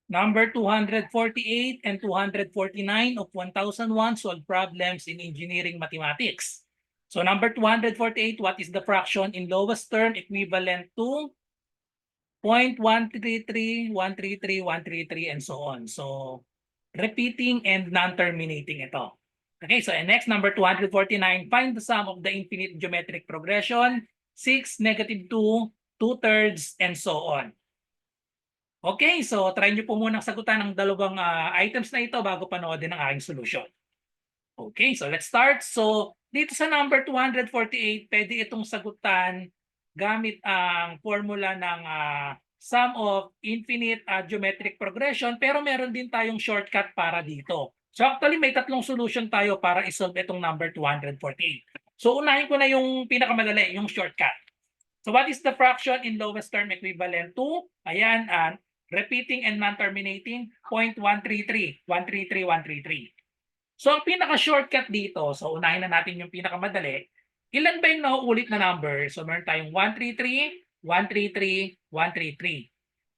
Number 248 and 249 of 1001 solved problems in engineering mathematics. So number 248, what is the fraction in lowest term equivalent to 0.133, 133, 133, and so on. So repeating and non-terminating ito. Okay, so next, number 249, find the sum of the infinite geometric progression, 6, -2, 2/3, and so on. Okay, so try nyo po munang sagutan ang dalawang items na ito bago panoodin ang aking solution. Okay, so let's start. So dito sa number 248, pwede itong sagutan gamit ang formula ng sum of infinite geometric progression, pero meron din tayong shortcut para dito. So actually may tatlong solution tayo para isolve itong number 248. So unahin ko na yung pinakamadali, yung shortcut. So what is the fraction in lowest term equivalent to? Ayan, repeating and non-terminating, 0.133, 133, 133. So ang pinaka-shortcut dito, so unahin na natin yung pinakamadali, ilan ba yung nauulit na number? So meron tayong 133, 133, 133.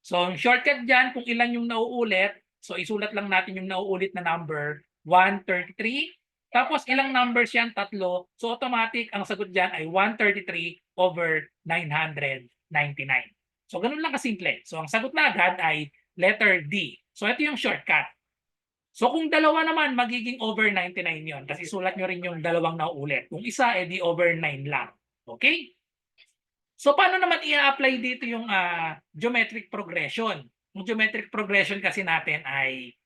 So ang shortcut dyan, kung ilan yung nauulit, so isulat lang natin yung nauulit na number, 133. Tapos ilang numbers yan? Tatlo. So automatic, ang sagot dyan ay 133 over 999. So ganun lang kasimple. So ang sagot na agad ay letter D. So ito yung shortcut. So kung dalawa naman, magiging over 99 yon. Kasi isulat nyo rin yung dalawang nauulit. Kung isa, edi over 9 lang. Okay? So paano naman i-apply dito yung geometric progression? Yung geometric progression kasi natin ay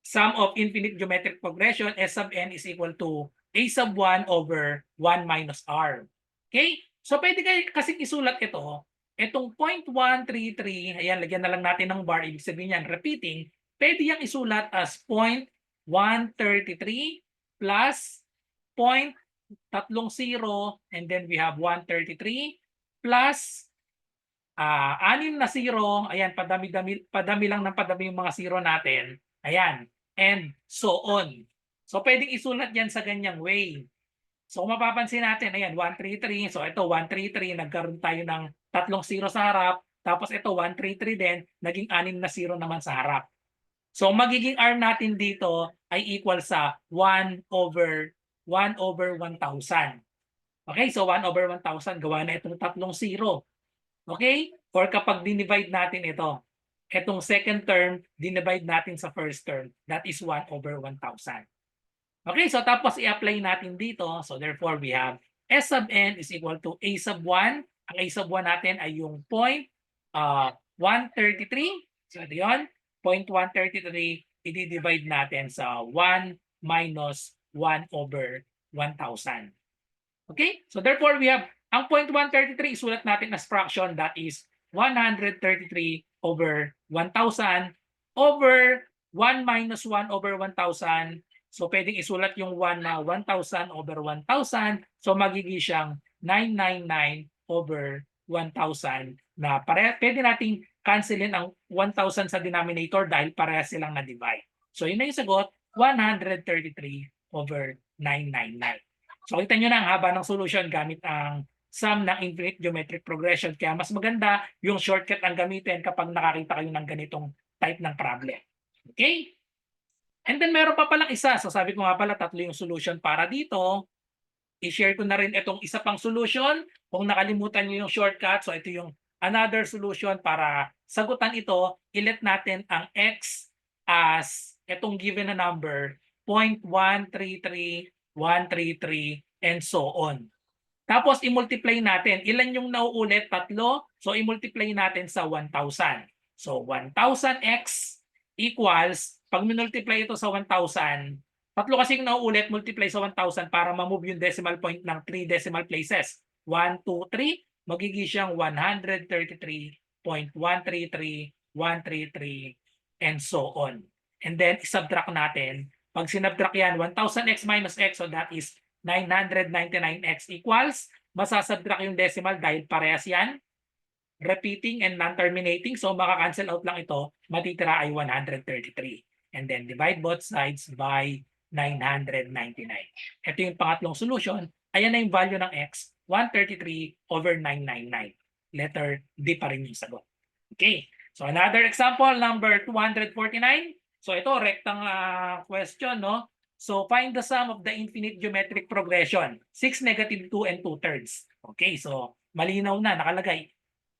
sum of infinite geometric progression, S sub n is equal to A sub 1 over 1 minus R. Okay? So pwede kasi isulat ito, itong 0.133, ayan, lagyan na lang natin ng bar, ibig sabihin yan, repeating, pwede yang isulat as 0.133 plus 0.30, and then we have 133 plus 6 na zero, ayan, padami lang ng padami yung mga zero natin, ayan, and so on. So pwedeng isulat yan sa ganyang way. So kung mapapansin natin, ayan, 133. So ito, 133. Nagkaroon tayo ng 3 zero sa harap. Tapos ito, 133 din. Naging 6 na zero naman sa harap. So magiging R natin dito ay equal sa 1 over 1,000. Okay, so 1 over 1,000, gawa na itong 3 zero. Okay? Or kapag dinivide natin ito, itong second term, dinivide natin sa first term. That is 1 over 1,000. Okay, so tapos i-apply natin dito. So therefore, we have S sub n is equal to A sub 1. Ang A sub 1 natin ay yung 0.133. So ito yun. 0.133, i-divide natin sa 1 minus 1 over 1,000. Okay? So therefore, we have ang 0.133, isulat natin as fraction, that is 133 over 1,000 over 1 minus 1 over 1,000. So pwedeng isulat yung 1 na 1,000 over 1,000. So magiging siyang 999 over 1,000 na pwede nating cancelin ang 1,000 sa denominator dahil parehas silang na-divide. So yun na yung sagot, 133 over 999. So kita nyo na ang haba ng solution gamit ang sum ng infinite geometric progression. Kaya mas maganda yung shortcut ang gamitin kapag nakakita kayo ng ganitong type ng problem. Okay? And then meron pa palang isa. So sabi ko nga pala, tatlo yung solution para dito. I-share ko na rin itong isa pang solution. Kung nakalimutan nyo yung shortcut, so ito yung another solution para sagutan ito. Ilet natin ang x as itong given na number, 0.133, 133, and so on. Tapos i-multiply natin. Ilan yung nauulit? Tatlo. So i-multiply natin sa 1,000. So 1,000x equals, pag minultiply ito sa 1,000, tatlo kasing nauulit, multiply sa 1,000 para ma-move yung decimal point ng 3 decimal places. 1, 2, 3, magiging siyang 133.133, 133, and so on. And then, subtract natin. Pag sinubtract yan, 1,000x minus x, so that is 999x equals, masasubtract yung decimal dahil parehas yan. Repeating and non-terminating, so maka-cancel out lang ito, matitira ay 133. And then divide both sides by 999. Ito yung pangatlong solution. Ayan na yung value ng x, 133 over 999. Letter D pa rin yung sagot. Okay. So another example, number 249. So ito, rectang question, no? So find the sum of the infinite geometric progression. 6, -2, and 2/3. Okay, so malinaw na, nakalagay.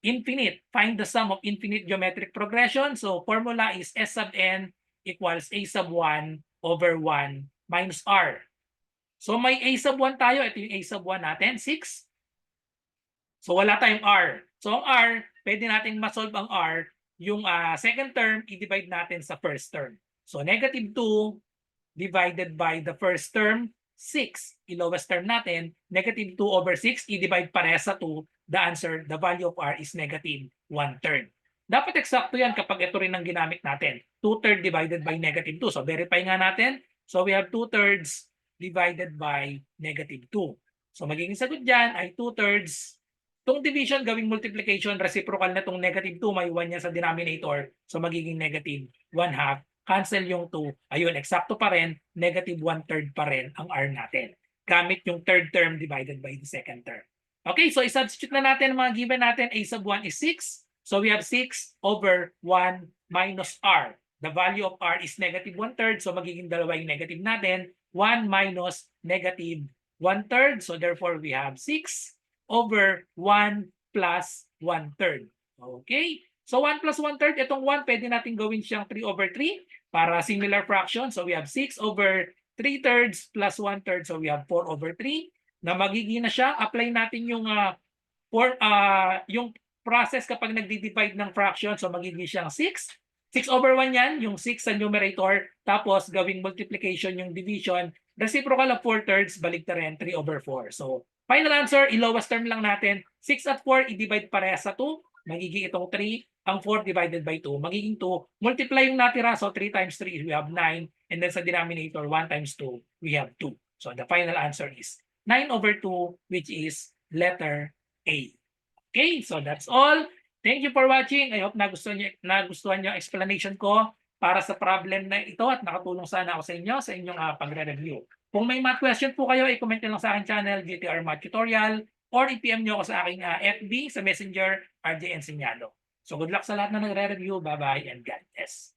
Infinite, find the sum of infinite geometric progression. So formula is S sub n equals A sub 1 over 1 minus R. So may A sub 1 tayo. Ito yung A sub 1 natin, 6. So wala tayong R. So ang R, pwede natin masolve ang R. Yung second term, i-divide natin sa first term. So -2 divided by the first term, 6. I-lowest term natin, -2 over 6, i-divide parehas sa 2. The answer, the value of R is -1/3. Dapat eksakto yan kapag ito rin ang ginamit natin. 2/3 divided by -2. So verify nga natin. So we have 2/3 divided by -2. So magiging sagot dyan ay 2/3. Itong division gawing multiplication, reciprocal na itong -2, may 1 yan sa denominator. So magiging -1/2. Cancel yung 2. Ayun, eksakto pa rin, -1/3 pa rin ang R natin. Gamit yung third term divided by the second term. Okay, so i-substitute na natin ang mga given natin. A sub 1 is 6. So we have 6 over 1 minus R. The value of R is -1/3. So magiging dalawa yung negative natin. 1 minus -1/3. So therefore we have 6 over 1 plus 1/3. Okay? So 1 plus 1/3, itong 1 pwede natin gawin siyang 3 over 3 para similar fraction. So we have 6 over 3/3 plus 1/3. So we have 4 over 3 na magiging na siya. Apply natin yung yung process kapag nagdi-divide ng fraction. So magiging siyang 6. 6 over 1 yan, yung 6 sa numerator. Tapos gawing multiplication yung division. Reciprocal of 4/3, balik na rin 3 over 4. So final answer, i-lowest term lang natin. 6 at 4, i-divide parehas sa 2. Magiging itong 3. Ang 4 divided by 2, magiging 2. Multiply yung natira. So 3 times 3, we have 9. And then sa denominator, 1 times 2, we have 2. So the final answer is 9 over 2, which is letter A. Okay, so that's all. Thank you for watching. I hope nagustuhan niyo ang explanation ko para sa problem na ito at nakatulong sana ako sa inyo sa inyong pagre-review. Kung may math question po kayo, i-comment nyo lang sa aking channel, GTR Math Tutorial, or i-PM nyo ako sa aking FB, sa Messenger, RJ Enseñado. So good luck sa lahat na nagre-review. Bye-bye and God bless.